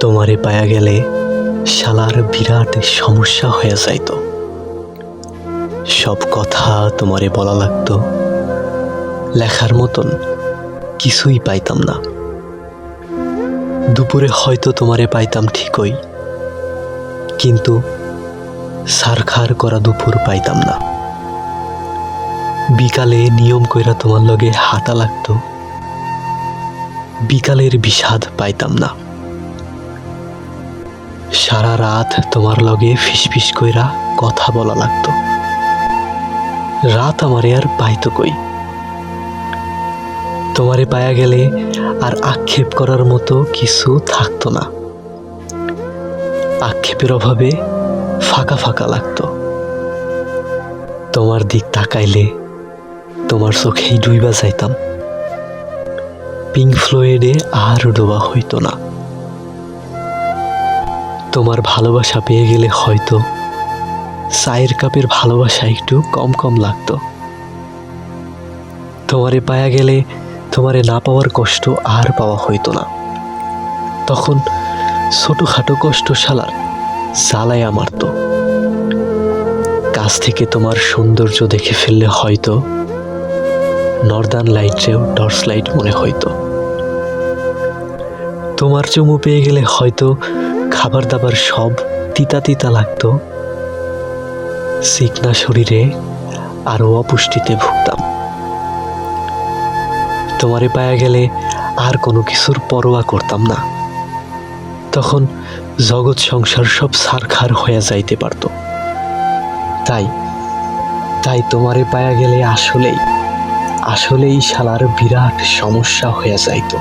তোমারে পায়া গেলে শালার বিরাট সমস্যা হয়ে যাইত। সব কথা তোমারে বলা লাগতো, লেখার মতন কিছুই পাইতাম না। দুপুরে হয়তো তোমারে পাইতাম ঠিকই, কিন্তু সারখার করা দুপুর পাইতাম না। বিকালে নিয়ম কইরা তোমার লগে হাঁটা লাগতো, বিকালের বিষাদ পাইতাম না। সারা রাত তোমার লগে ফিসফিস কইরা কথা বলা লাগতো, রাত আমারে আর পাইতো কই। তোমারে পায়া গেলে আর আক্ষেপ করার মতো কিছু থাকতো না। আক্ষেপের অভাবে ফাঁকা ফাঁকা লাগতো। তোমার দিক তাকাইলে তোমার চোখেই ডুইবা যাইতাম। পিঙ্ক ফ্লয়েডে আর ডোবা হইতো না। তোমার ভালোবাসা পেয়ে গেলে হয়তো চায়ের কাপের ভালোবাসা একটু কম কম লাগতো। তোমারে পায়া গেলে তোমারে না পাওয়ার কষ্ট আর পাওয়া হইতো না। তখন ছোটখাটো কষ্ট শালার জ্বালায়া মারতো। কাছ থেকে তোমার সৌন্দর্য দেখে ফেললে হয়তো নর্দার্ন লাইটরেও টর্চ লাইট মনে হইতো। তোমার চুমু পেয়ে গেলে হয়তো খাবার দাবার সব তিতা তিতা লাগতো। চিকনা শরীরে আরো অপুষ্টিতে ভুগতাম। তোমারে পায়া গেলে আর কোনো কিছুর পরোয়া করতাম না। তখন জগৎ সংসার সব ছারখার হয়ে যাইতে পারত। তাই তোমারে পায়া গেলে আসলেই শালার বিরাট সমস্যা হয়ে যাইত।